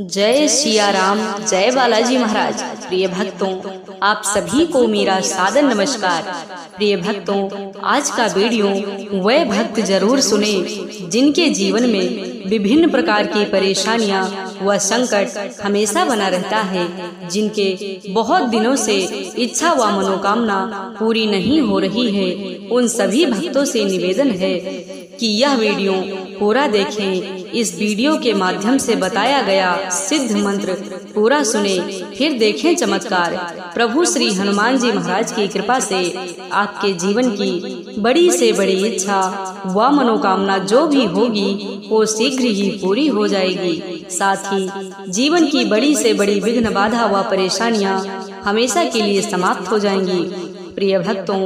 जय सिया राम, जय बालाजी महाराज। प्रिय भक्तों, आप सभी को मेरा सादर नमस्कार। प्रिय भक्तों, आज का वीडियो वह भक्त जरूर सुने जिनके जीवन में विभिन्न प्रकार की परेशानियां व संकट हमेशा बना रहता है, जिनके बहुत दिनों से इच्छा व मनोकामना पूरी नहीं हो रही है। उन सभी भक्तों से निवेदन है कि यह वीडियो पूरा देखें। इस वीडियो के माध्यम से बताया गया सिद्ध मंत्र पूरा सुने, फिर देखें चमत्कार। प्रभु श्री हनुमान जी महाराज की कृपा से आपके जीवन की बड़ी से बड़ी इच्छा व मनोकामना जो भी होगी वो शीघ्र ही पूरी हो जाएगी। साथ ही जीवन की बड़ी से बड़ी विघ्न बाधा व परेशानियां हमेशा के लिए समाप्त हो जाएंगी। प्रिय भक्तों,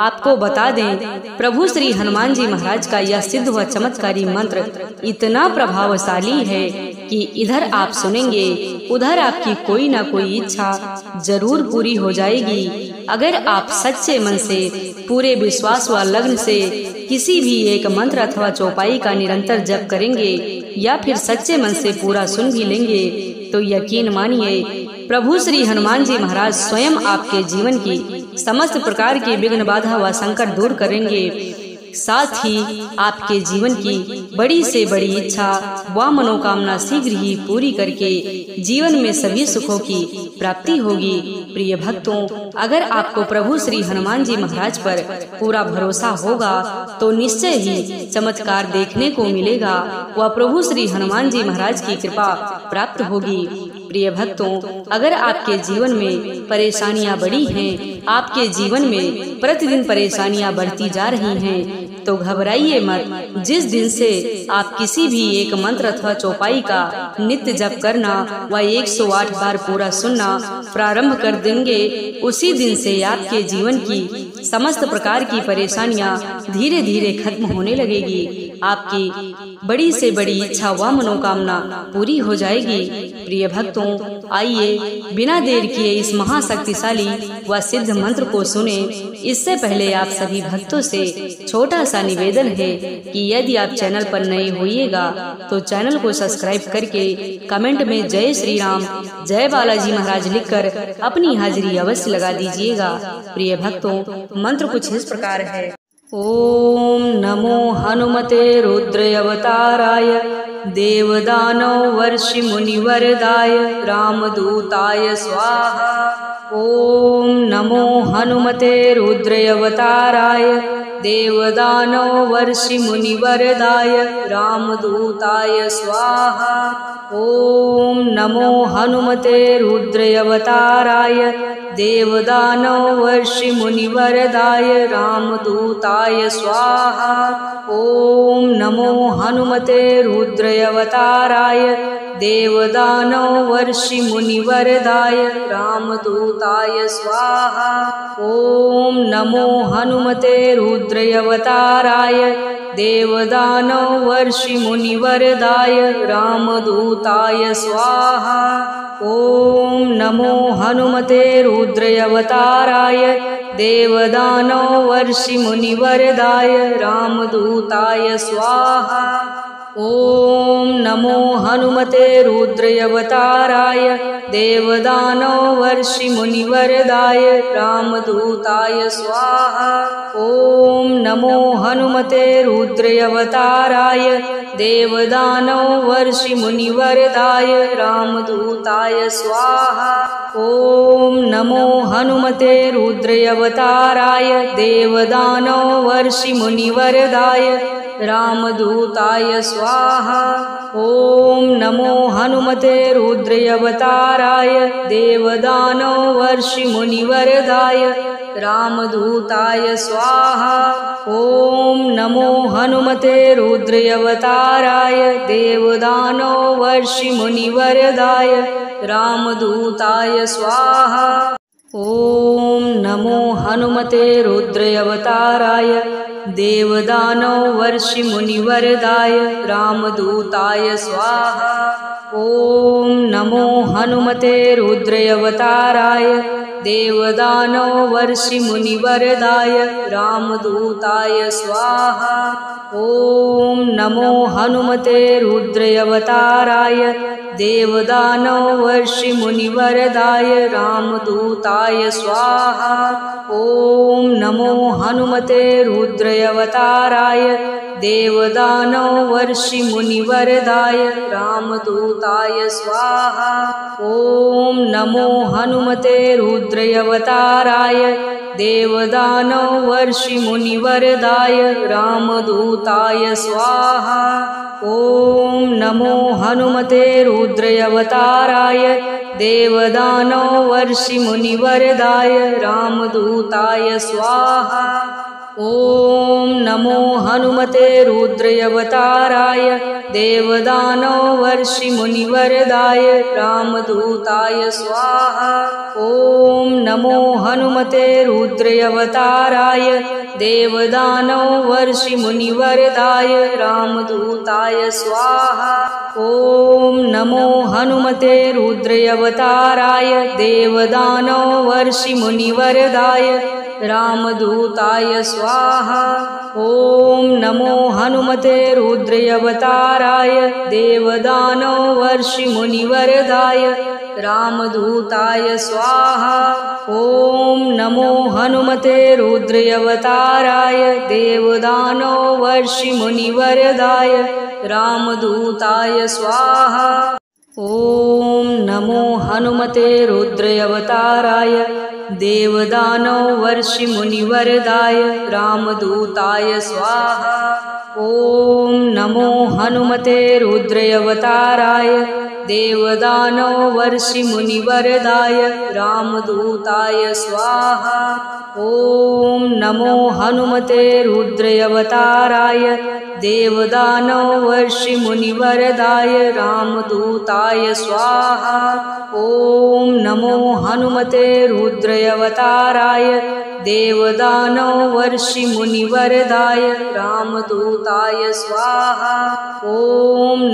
आपको बता दें, प्रभु श्री हनुमान जी महाराज का यह सिद्ध व चमत्कारी मंत्र इतना प्रभावशाली है कि इधर आप सुनेंगे उधर आपकी कोई ना कोई इच्छा जरूर पूरी हो जाएगी। अगर आप सच्चे मन से, पूरे विश्वास व लगन से किसी भी एक मंत्र अथवा चौपाई का निरंतर जप करेंगे या फिर सच्चे मन से पूरा सुन भी लेंगे तो यकीन मानिए प्रभु श्री हनुमान जी महाराज स्वयं आपके जीवन की समस्त प्रकार की विघ्न बाधा व संकट दूर करेंगे। साथ ही आपके जीवन की बड़ी से बड़ी इच्छा व मनोकामना शीघ्र ही पूरी करके जीवन में सभी सुखों की प्राप्ति होगी। प्रिय भक्तों, अगर आपको प्रभु श्री हनुमान जी महाराज पर पूरा भरोसा होगा तो निश्चय ही चमत्कार देखने को मिलेगा व प्रभु श्री हनुमान जी महाराज की कृपा प्राप्त होगी। प्रिय भक्तों, अगर आपके जीवन में परेशानियां बढ़ी हैं, आपके जीवन में प्रतिदिन परेशानियां बढ़ती जा रही हैं, तो घबराइए मत। जिस दिन से आप किसी भी एक मंत्र अथवा चौपाई का नित्य जप करना व 108 बार पूरा सुनना प्रारंभ कर देंगे, उसी दिन से आपके जीवन की समस्त प्रकार की परेशानियां धीरे धीरे खत्म होने लगेगी। आपकी बड़ी से बड़ी इच्छा व मनोकामना पूरी हो जाएगी। प्रिय भक्तों, आइए बिना देर किए इस महाशक्तिशाली व सिद्ध मंत्र को सुने। इससे पहले आप सभी भक्तों से छोटा सा निवेदन है कि यदि आप चैनल पर नए होइएगा तो चैनल को सब्सक्राइब करके कमेंट में जय श्री राम, जय बालाजी महाराज लिखकर अपनी हाजिरी अवश्य लगा दीजिएगा। प्रिय भक्तों, मंत्र कुछ इस प्रकार है। ओम नमो हनुमते रुद्र अवताराय देवदानव वर्षि मुनिवरदाय रामदूताय स्वाहा। ओम नमो हनुमते रुद्र अवताराय देवदानव वर्षि मुनिवरदाय रामदूताय स्वाहा। ओम नमो हनुमते रुद्र अवताराय देवदानव वर्षि मुनिवरदाय रामदूताय स्वाहा। ओम नमो हनुमते रुद्र अवताराय देवदानव वर्षि मुनिवरदाय रामदूताय स्वाहा। ओम नमो हनुमते रुद्र अवताराय देवदानव वर्षि मुनिवरदाय रामदूताय स्वाहा। ओम नमो हनुमते रुद्र अवताराय देवदानव वर्षि मुनिवरदाय रामदूताय स्वाहा। ओम नमो हनुमते रुद्र अवताराय देवदानव वर्षि मुनिवरदाय रामदूताय स्वाहा। ओम नमो हनुमते रुद्र अवताराय देवदानव वर्षि मुनिवरदाय रामदूताय स्वाहा। ओम नमो हनुमते रुद्र अवताराय देवदानव वर्षि मुनिवरदाय रामदूताय स्वाहा। ओम नमो हनुमते रुद्र अवताराय देवदानव वर्षि मुनिवरदाय रामदूताय स्वाहा। ओम नमो हनुमते रुद्र अवताराय देवदानव वर्षि मुनिवरदाय रामदूताय स्वाहा। ओम नमो हनुमते रुद्र अवताराय देवदानव वर्षि मुनिवरदाय रामदूताय स्वाहा। ओम नमो हनुमते रुद्र अवताराय देवदानव वर्षि मुनिवरदाय रामदूताय स्वाहा। ओम नमो हनुमते रुद्र अवताराय देवदानवर्षिमुनिवरदाय रामदूताय स्वाहा। ॐ नमो हनुमते रुद्रावताराय देवदानवर्षिमुनिवरदाय रामदूताय स्वाहा। ॐ नमो हनुमते रुद्रावताराय देवदानवर्षिमुनिवरदाय रामदूताय स्वाहा। ॐ नमो हनुमते रुद्रावताराय देवदानवर्षिमुनिवरदाय रामदूताय स्वाहा। ॐ नमो हनुमते रुद्रावताराय देवदानवर्षिमुनिवरदाय रामदूताय स्वाहा। ॐ नमो हनुमते रुद्रावताराय देवदानवर्षिमुनिवरदाय रामदूताय स्वाहा। ॐ नमो हनुमते रुद्रावताराय देवदानवर्षिमुनिवरदाय रामदूताय स्वाहा। ॐ नमो हनुमते रुद्रावताराय देवदानवर्षिमुनिवरदाय रामदूताय स्वाहा। ॐ नमो हनुमते रुद्रावताराय देवदानवर्षिमुनिवरदाय रामदूताय स्वाहा। ॐ नमो हनुमते रुद्रावताराय देवदानवर्षिमुनिवरदाय रामदूताय स्वाहा। ॐ नमो हनुमते रुद्रावताराय देवदानवर्षिमुनिवरदाय रामदूताय स्वाहा। ॐ नमो हनुमते रुद्रावताराय देवदानवर्षिमुनिवरदाय रामदूताय स्वाहा। ॐ नमो हनुमते रुद्रावताराय देवदानवर्षिमुनिवरदाय रामदूताय स्वाहा। ॐ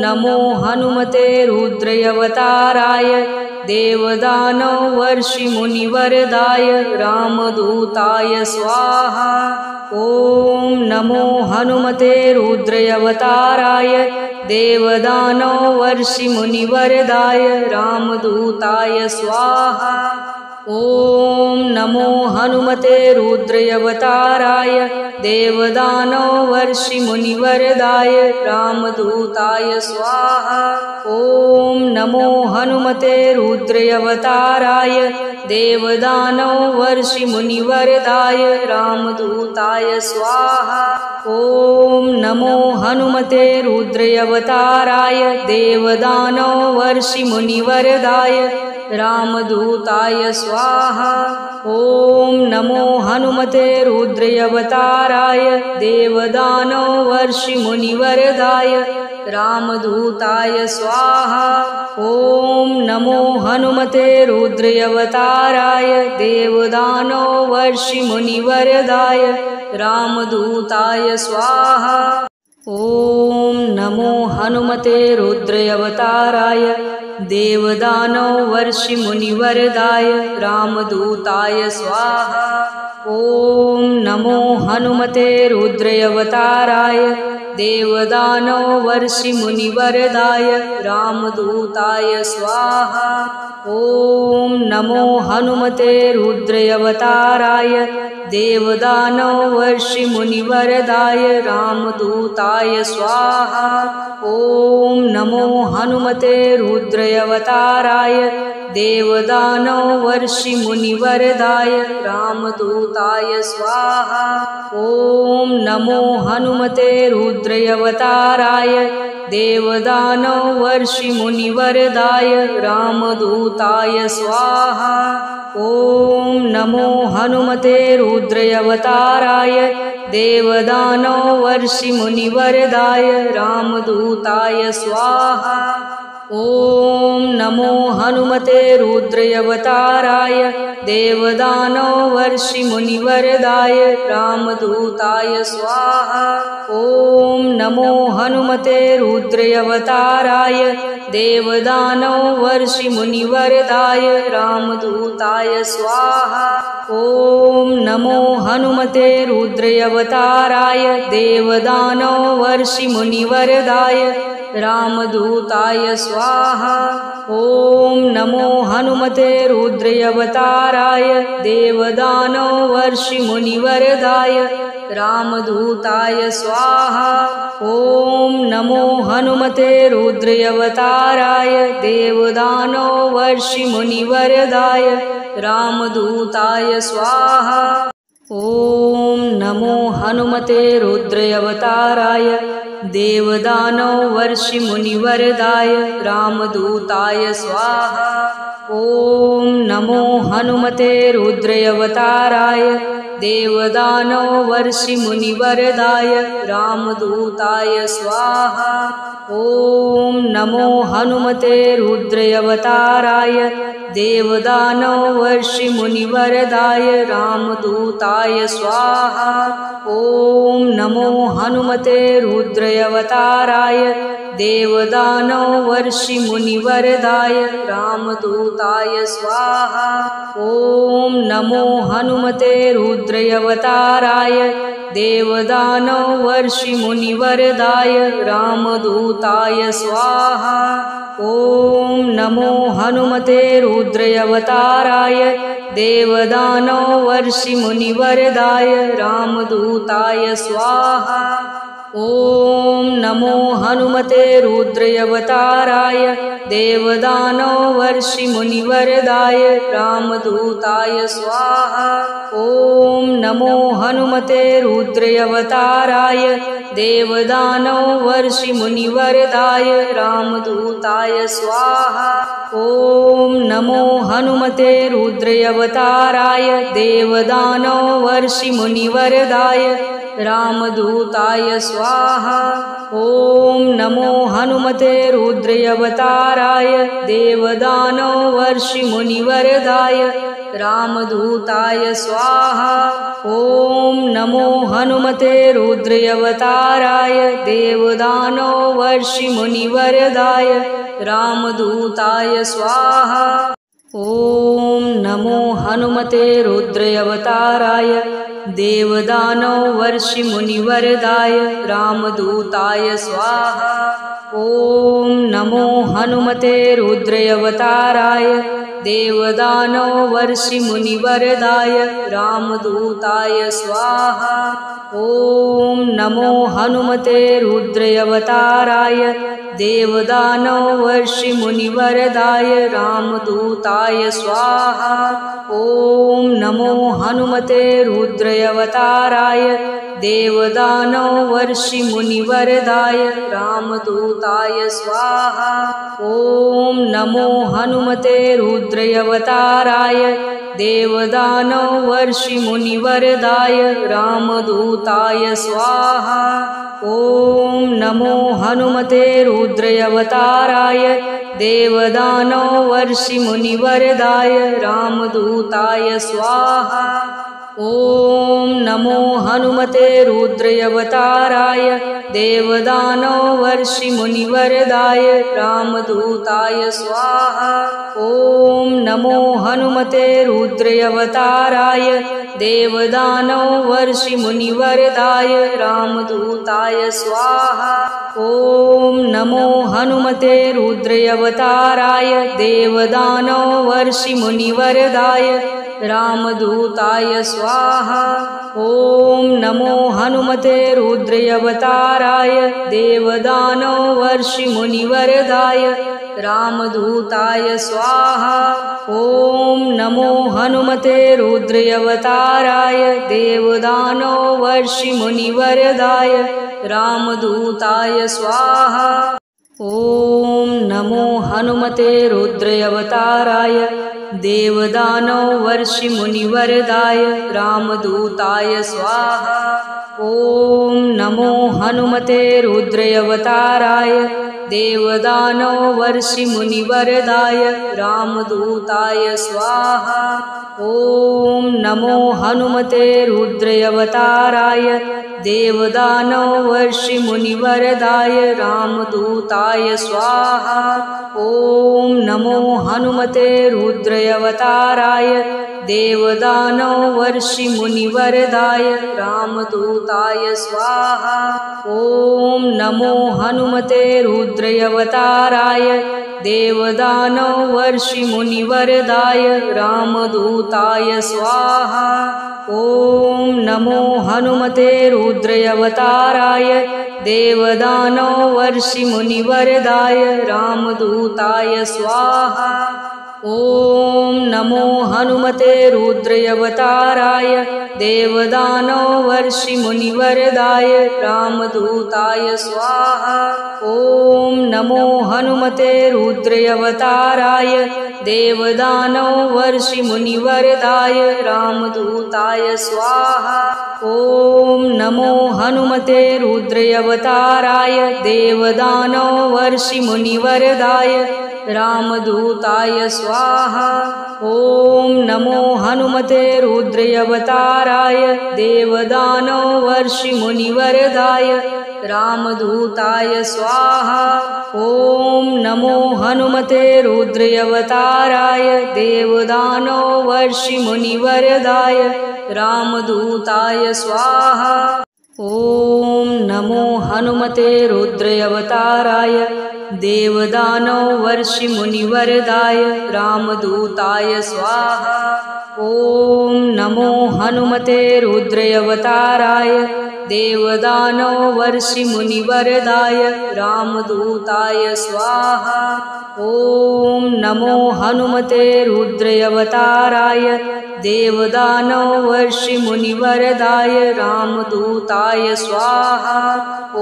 नमो हनुमते रुद्रावताराय देवदानवर्षिमुनिवरदाय रामदूताय स्वाहा। ॐ नमो हनुमते रुद्रावताराय देवदानवर्षिमुनिवरदाय रामदूताय स्वाहा। ॐ नमो हनुमते रुद्रावताराय देवदानवर्षिमुनिवरदाय रामदूताय स्वाहा। ॐ नमो हनुमते रुद्रावताराय देवदानवर्षिमुनिवरदाय रामदूताय स्वाहा। ॐ नमो हनुमते रुद्रावताराय देवदानवर्षिमुनिवरदाय रामदूताय स्वाहा। ॐ नमो हनुमते रुद्रावताराय देवदानवर्षिमुनिवरदाय रामदूताय स्वाहा। ॐ नमो हनुमते रुद्रावताराय देवदानवर्षिमुनिवरदाय रामदूताय स्वाहा। ॐ नमो हनुमते रुद्रावताराय देवदानवर्षिमुनिवरदाय रामदूताय स्वाहा। ॐ नमो हनुमते रुद्रावताराय देवदानवर्षिमुनिवरदाय रामदूताय स्वाहा। ॐ नमो हनुमते रुद्रावताराय देवदानवर्षिमुनिवरदाय रामदूताय स्वाहा। ॐ नमो हनुमते रुद्रावताराय देवदानवर्षिमुनिवरदाय रामदूताय स्वाहा। ॐ नमो हनुमते रुद्रावताराय देवदानवर्षिमुनिवरदाय रामदूताय स्वाहा। ॐ नमो हनुमते रुद्रावताराय देवदानवर्षिमुनिवरदाय रामदूताय स्वाहा। ॐ नमो हनुमते रुद्रावताराय देवदानवर्षिमुनिवरदाय रामदूताय स्वाहा। ॐ नमो हनुमते रुद्रावताराय देवदानवर्षिमुनिवरदाय रामदूताय स्वाहा। ॐ नमो हनुमते रुद्रावताराय देवदानवर्षिमुनिवरदाय रामदूताय स्वाहा। ॐ नमो हनुमते रुद्रावताराय देवदानवर्षिमुनिवरदाय रामदूताय स्वाहा। ॐ नमो हनुमते रुद्रावताराय देवदानवर्षिमुनिवरदाय रामदूताय स्वाहा। ॐ नमो हनुमते रुद्रावताराय देवदानवर्षिमुनिवरदाय रामदूताय स्वाहा। ॐ नमो हनुमते रुद्रावताराय देवदानवर्षिमुनिवरदाय रामदूताय स्वाहा। ॐ नमो हनुमते रुद्रावताराय देवदानवर्षिमुनिवरदाय रामदूताय स्वाहा। ॐ नमो हनुमते रुद्रावताराय देवदानवर्षिमुनिवरदाय रामदूताय स्वाहा। ॐ नमो हनुमते रुद्रावताराय देवदानवर्षिमुनिवरदाय रामदूताय स्वाहा। ॐ नमो हनुमते रुद्रावताराय देवदानवर्षिमुनिवरदाय रामदूताय स्वाहा। ॐ नमो हनुमते रुद्रावताराय देवदानवर्षिमुनिवरदाय रामदूताय स्वाहा। ॐ नमो हनुमते रुद्रावताराय देवदानवर्षिमुनिवरदाय रामदूताय स्वाहा। ॐ नमो हनुमते रुद्रावताराय देवदानवर्षिमुनिवरदाय रामदूताय स्वाहा। ॐ नमो हनुमते रुद्रावताराय देवदानवर्षिमुनिवरदाय रामदूताय स्वाहा। ॐ नमो हनुमते रुद्रावताराय देवदानवर्षिमुनिवरदाय रामदूताय स्वाहा। ॐ नमो हनुमते रुद्रावताराय देवदानवर्षिमुनिवरदाय रामदूताय स्वाहा। ॐ नमो हनुमते रुद्रावताराय देवदानवर्षिमुनिवरदाय रामदूताय स्वाहा। ॐ नमो हनुमते रुद्रावताराय देवदानवर्षिमुनिवरदाय रामदूताय स्वाहा। ॐ नमो हनुमते रुद्रावताराय देवदानवर्षिमुनिवरदाय रामदूताय स्वाहा। ॐ नमो हनुमते रुद्रावताराय देवदानवर्षिमुनिवरदाय रामदूताय स्वाहा। ॐ नमो हनुमते रुद्रावताराय देवदानवर्षिमुनिवरदाय रामदूताय स्वाहा। ॐ नमो हनुमते रुद्रावताराय देवदानवर्षिमुनिवरदाय रामदूताय स्वाहा। ॐ नमो हनुमते रुद्रावताराय देवदानवर्षिमुनिवरदाय रामदूताय स्वाहा। ॐ नमो हनुमते रुद्रावताराय देवदानवर्षिमुनिवरदाय रामदूताय स्वाहा। ॐ नमो हनुमते रुद्रावताराय देवदानवर्षिमुनिवरदाय रामदूताय स्वाहा। ॐ नमो हनुमते रुद्रावताराय देवदानवर्षिमुनिवरदाय रामदूताय स्वाहा। ॐ नमो हनुमते रुद्रावताराय देवदानवर्षिमुनिवरदाय रामदूताय स्वाहा। ॐ नमो हनुमते रुद्रावताराय देवदानवर्षिमुनिवरदाय रामदूताय स्वाहा। ॐ नमो हनुमते रुद्रावताराय देवदानवर्षिमुनिवरदाय रामदूताय स्वाहा। ॐ नमो हनुमते रुद्रावताराय देवदानवर्षिमुनिवरदाय रामदूताय स्वाहा। ॐ नमो हनुमते रुद्रावताराय देवदानवर्षिमुनिवरदाय रामदूताय स्वाहा। ॐ नमो हनुमते रुद्रावताराय देवदानवर्षिमुनिवरदाय रामदूताय स्वाहा। ॐ नमो हनुमते रुद्रावताराय देवदानवर्षिमुनिवरदाय रामदूताय स्वाहा। ॐ नमो हनुमते रुद्रावताराय देवदानवर्षिमुनिवरदाय रामदूताय स्वाहा। ॐ नमो हनुमते रुद्रावताराय देवदानवर्षिमुनिवरदाय रामदूताय स्वाहा। ॐ नमो हनुमते रुद्रावताराय देवदानवर्षिमुनिवरदाय रामदूताय स्वाहा। ॐ नमो हनुमते रुद्रावताराय देवदानवर्षिमुनिवरदाय रामदूताय स्वाहा। ॐ नमो हनुमते रुद्रावताराय देवदानवर्षिमुनिवरदाय रामदूताय स्वाहा। ॐ नमो हनुमते रुद्रावताराय देवदानवर्षिमुनिवरदाय रामदूताय स्वाहा। ॐ नमो हनुमते रुद्रावताराय देवदानवर्षिमुनिवरदाय रामदूताय स्वाहा। ॐ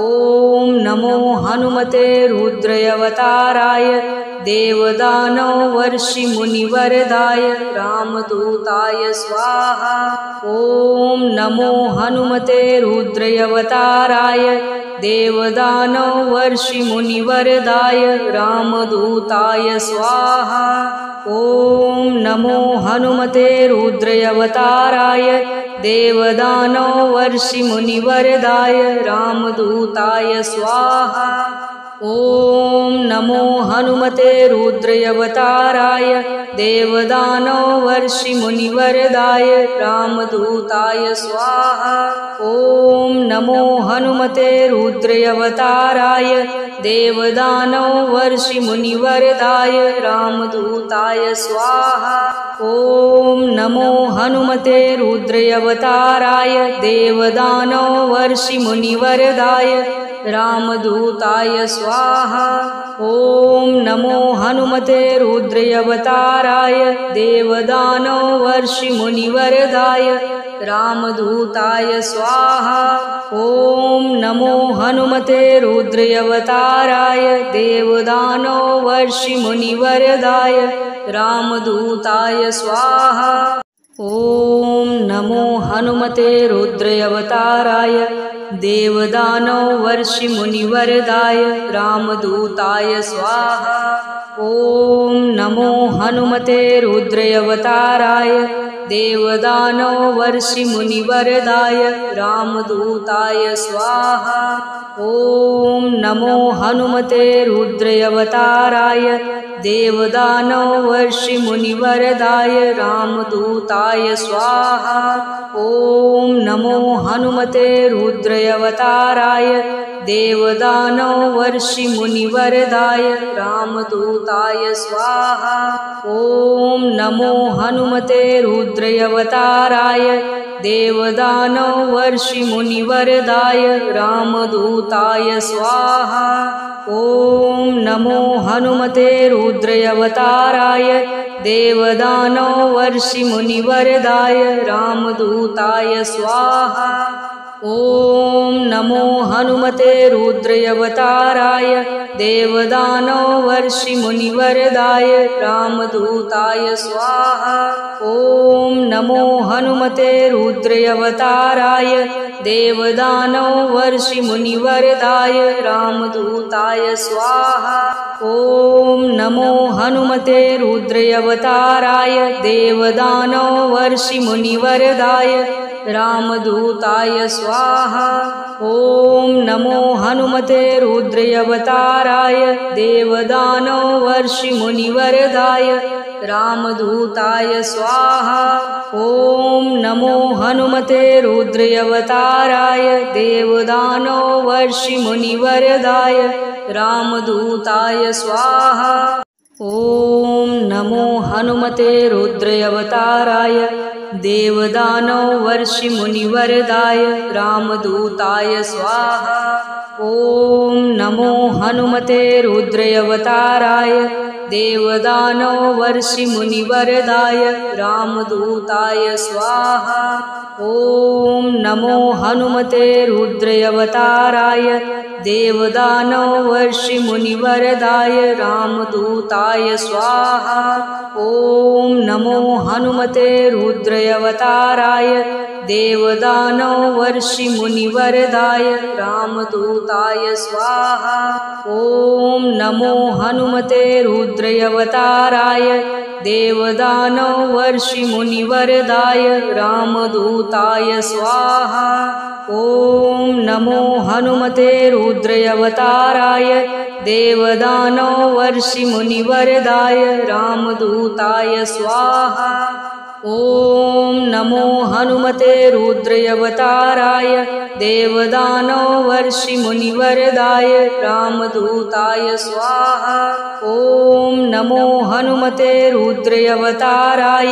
नमो हनुमते रुद्रावताराय देवदानवर्षिमुनिवरदाय रामदूताय स्वाहा। ॐ नमो हनुमते रुद्रावताराय देवदानवर्षिमुनिवरदाय रामदूताय स्वाहा। ॐ नमो हनुमते रुद्रावताराय देवदानवर्षिमुनिवरदाय रामदूताय स्वाहा। ॐ नमो हनुमते रुद्रावताराय देवदानवर्षिमुनिवरदाय रामदूताय स्वाहा। ॐ नमो हनुमते रुद्रावताराय देवदानवर्षिमुनिवरदाय रामदूताय स्वाहा। ॐ नमो हनुमते रुद्रावताराय देवदानवर्षिमुनिवरदाय रामदूताय स्वाहा। ॐ नमो हनुमते रुद्रावताराय देवदानवर्षिमुनिवरदाय रामदूताय स्वाहा। ॐ नमो हनुमते रुद्रावताराय देवदानवर्षिमुनिवरदाय रामदूताय स्वाहा। ॐ नमो हनुमते रुद्रावताराय देवदानवर्षिमुनिवरदाय रामदूताय स्वाहा। ॐ नमो हनुमते रुद्रावताराय देवदानवर्षिमुनिवरदाय रामदूताय स्वाहा। ॐ नमो हनुमते रुद्रावताराय देवदानवर्षिमुनिवरदाय रामदूताय स्वाहा। ॐ नमो हनुमते रुद्रावताराय देवदानवर्षिमुनिवरदाय रामदूताय स्वाहा। ॐ नमो हनुमते रुद्रावताराय देवदानवर्षिमुनिवरदाय रामदूताय स्वाहा। ॐ नमो हनुमते रुद्रावताराय देवदानवर्षिमुनिवरदाय रामदूताय स्वाहा। ॐ नमो हनुमते रुद्रावताराय देवदानवर्षिमुनिवरदाय रामदूताय स्वाहा। ॐ नमो हनुमते रुद्रावताराय देवदानवर्षिमुनिवरदाय रामदूताय स्वाहा। ॐ नमो हनुमते रुद्रावताराय देवदानवर्षिमुनिवरदाय रामदूताय स्वाहा। ॐ नमो हनुमते रुद्रावताराय देवदानवर्षिमुनिवरदाय रामदूताय स्वाहा। ॐ नमो हनुमते रुद्रावताराय देवदानवर्षिमुनिवरदाय रामदूताय स्वाहा। ॐ नमो हनुमते रुद्रावताराय देवदानवर्षिमुनिवरदाय रामदूताय स्वाहा। ॐ नमो हनुमते रुद्रावताराय देवदानवर्षिमुनिवरदाय रामदूताय स्वाहा। ॐ नमो हनुमते रुद्रावताराय देवदानवर्षिमुनिवरदाय रामदूताय स्वाहा। ॐ नमो हनुमते रुद्रावताराय देवदानवर्षिमुनिवरदाय रामदूताय स्वाहा। ॐ नमो हनुमते रुद्रावताराय देवदानवर्षिमुनिवरदाय रामदूताय स्वाहा। ॐ नमो हनुमते रुद्रावताराय देवदानवर्षिमुनिवरदाय रामदूताय स्वाहा। ॐ नमो हनुमते रुद्रावताराय देवदानवर्षिमुनिवरदाय रामदूताय स्वाहा। ॐ नमो हनुमते रुद्रावताराय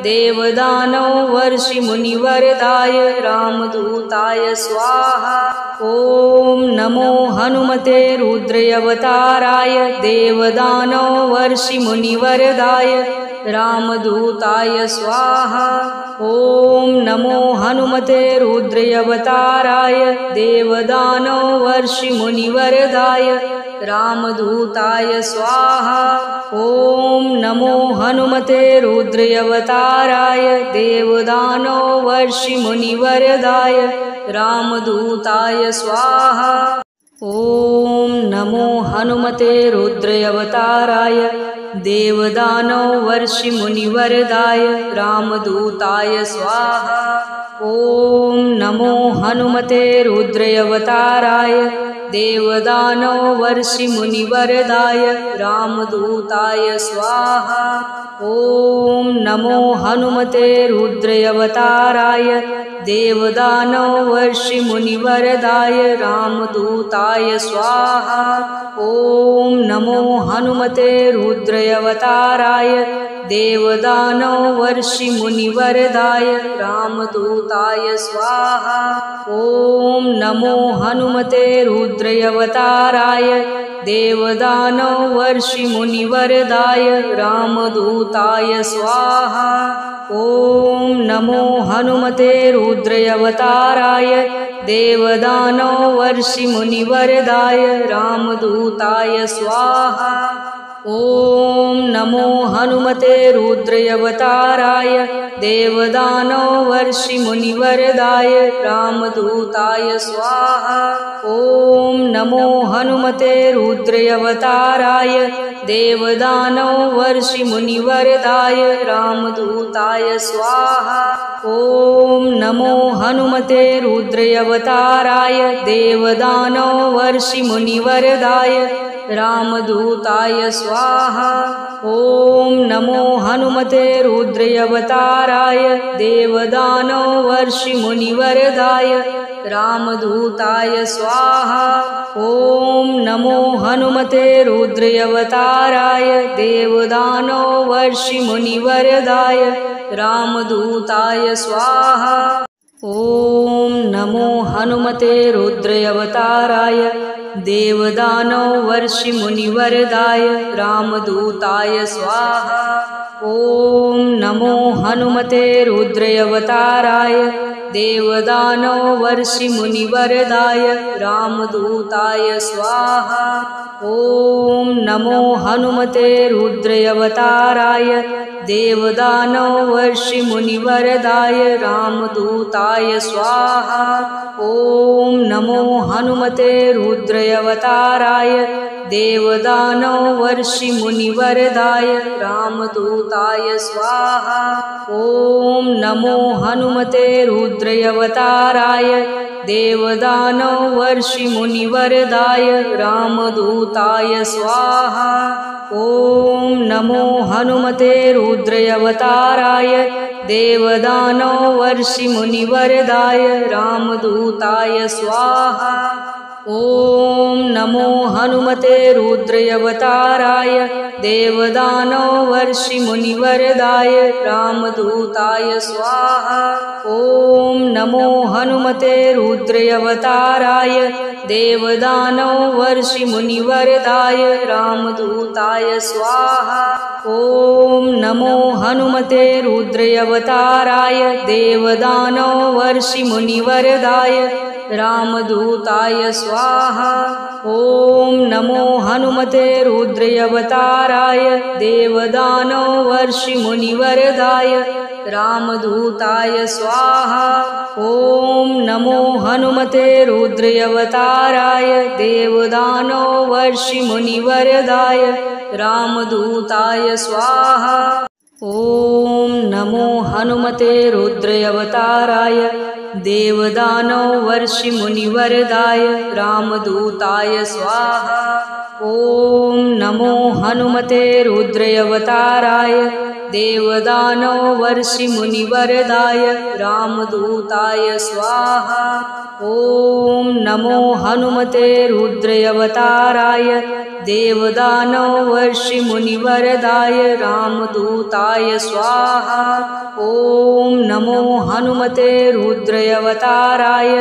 देवदानवर्षिमुनिवरदाय रामदूताय स्वाहा। ॐ नमो हनुमते रुद्रावताराय देवदानवर्षिमुनिवरदाय रामदूताय स्वाहा। ॐ नमो हनुमते रुद्रावताराय देवदानवर्षिमुनिवरदाय रामदूताय स्वाहा। ॐ नमो हनुमते रुद्रावताराय देवदानवर्षिमुनिवरदाय रामदूताय स्वाहा। ॐ नमो हनुमते रुद्रावताराय देवदानवर्षिमुनिवरदाय रामदूताय स्वाहा। ॐ नमो हनुमते रुद्रावताराय देवदानवर्षिमुनिवरदाय रामदूताय स्वाहा। ॐ नमो हनुमते रुद्रावताराय देवदानवर्षिमुनिवरदाय रामदूताय स्वाहा। ॐ नमो हनुमते रुद्रावताराय देवदानवर्षिमुनिवरदाय रामदूताय स्वाहा। ॐ नमो हनुमते रुद्रावताराय देवदानवर्षिमुनिवरदाय रामदूताय स्वाहा। ॐ नमो हनुमते रुद्रावताराय देवदानवर्षिमुनिवरदाय रामदूताय स्वाहा। ॐ नमो हनुमते रुद्रावताराय देवदानवर्षिमुनिवरदाय रामदूताय स्वाहा। ॐ नमो हनुमते रुद्रावताराय देवदानवर्षिमुनिवरदाय रामदूताय स्वाहा। ॐ नमो हनुमते रुद्रावताराय देवदानवर्षिमुनिवरदाय रामदूताय स्वाहा। ॐ नमो हनुमते रुद्रावताराय देवदानवर्षिमुनिवरदाय रामदूताय स्वाहा। ॐ नमो हनुमते रुद्रावताराय देवदानवर्षिमुनिवरदाय रामदूताय स्वाहा। ॐ नमो हनुमते रुद्रावताराय देवदानवर्षिमुनिवरदाय रामदूताय स्वाहा। ॐ नमो हनुमते रुद्रावताराय देवदानवर्षिमुनिवरदाय रामदूताय स्वाहा। ॐ नमो हनुमते रुद्रावताराय देवदानवर्षिमुनिवरदाय रामदूताय स्वाहा। ॐ नमो हनुमते रुद्रावताराय देवदानवर्षिमुनिवरदाय रामदूताय स्वाहा। ॐ नमो हनुमते रुद्रावताराय रुद्रयवताराय देवदानवर्षिमुनिवरदाय रामदूताय स्वाहा। ॐ नमो हनुमते रुद्रयवताराय देवदानवर्षिमुनिवरदाय रामदूताय स्वाहा। ॐ नमो हनुमते रुद्रयवताराय देवदानवर्षिमुनिवरदाय रामदूताय स्वाहा। ॐ नमो हनुमते रुद्रयवताराय देवदानवर्षिमुनिवरदाय रामदूताय स्वाहा। ॐ नमो हनुमते रुद्रयवताराय देवदानवर्षिमुनिवरदाय रामदूताय स्वाहा। ॐ नमो हनुमते रुद्रयवताराय देवदानवर्षिमुनिवरदाय रामदूताय स्वाहा। ॐ नमो हनुमते रुद्रयवताराय देवदानवर्षिमुनिवरदाय रामदूताय स्वाहा। ॐ नमो हनुमते रुद्रयवताराय देवदानवर्षिमुनिवरदाय रामदूताय स्वाहा। ॐ नमो हनुमते रुद्रयवताराय देवदानवर्षिमुनिवरदाय रामदूताय स्वाहा। ॐ नमो हनुमते रुद्रयवताराय देवदानवर्षिमुनिवरदाय रामदूताय स्वाहा। ॐ नमो हनुमते रुद्रयवताराय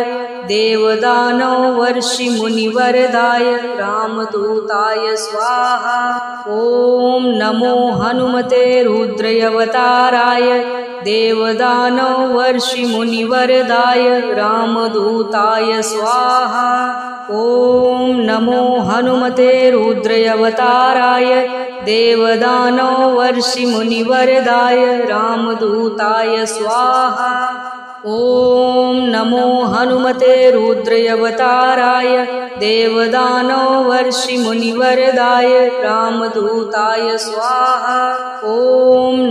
देवदानवर्षिमुनिवरदाय रामदूताय स्वाहा। ॐ नमो हनुमते रुद्रयवताराय देवदानवर्षिमुनिवरदाय रामदूताय स्वाहा। ॐ नमो हनुमते रुद्रयवताराय देवदानवर्षिमुनिवरदाय रामदूताय स्वाहा। ॐ नमो हनुमते रुद्रयवताराय देवदानवर्षिमुनिवरदाय रामदूताय स्वाहा। ॐ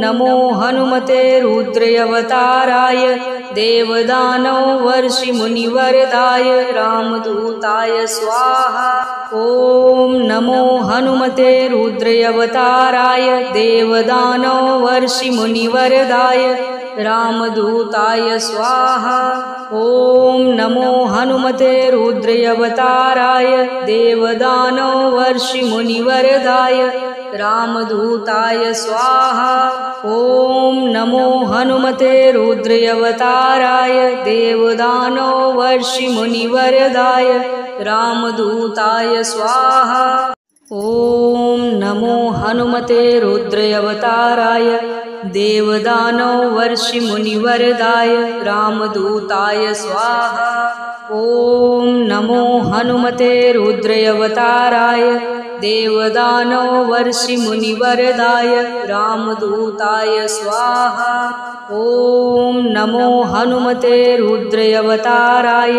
नमो हनुमते रुद्रयवताराय देवदानवर्षिमुनिवरदाय रामदूताय स्वाहा। ॐ नमो हनुमते रुद्रयवताराय देवदानवर्षिमुनिवरदाय रामदूताय स्वाहा। ॐ नमो हनुमते रुद्रयवताराय देवदानवर्षिमुनिवरदाय रामदूताय स्वाहा। ॐ नमो हनुमते रुद्रयवताराय देवदानवर्षिमुनिवरदाय रामदूताय स्वाहा। ॐ नमो हनुमते रुद्रयवताराय देवदानवर्षिमुनिवरदाय रामदूताय स्वाहा। ॐ नमो हनुमते रुद्रयवताराय देवदानवर्षिमुनिवरदाय रामदूताय स्वाहा। ॐ नमो हनुमते रुद्रयवताराय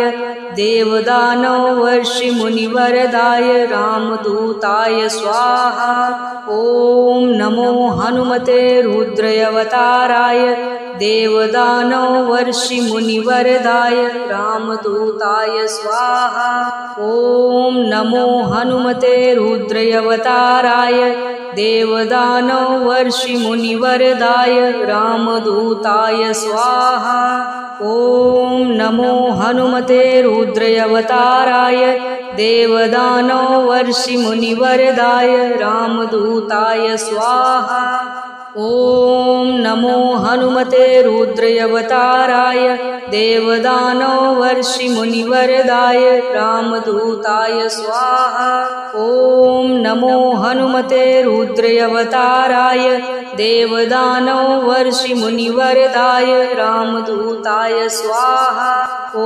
देवदानवर्षिमुनिवरदाय रामदूताय स्वाहा। ॐ नमो हनुमते रुद्रयवताराय देवदानवर्षिमुनिवरदाय रामदूताय स्वाहा। ॐ नमो हनुमते रुद्रयवताराय देवदानवर्षिमुनिवरदाय रामदूताय स्वाहा। ॐ नमो हनुमते रुद्रयवताराय देवदानवर्षिमुनिवरदाय रामदूताय स्वाहा। ॐ नमो हनुमते रुद्रयवताराय देवदानवर्षिमुनिवरदाय रामदूताय स्वाहा। ॐ नमो हनुमते रुद्रयवताराय देवदानवर्षिमुनिवरदाय रामदूताय स्वाहा। ॐ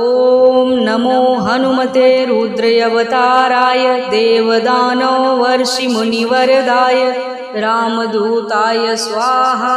नमो हनुमते रुद्रयवताराय देवदानवर्षिमुनिवरदाय रामदूताय स्वाहा।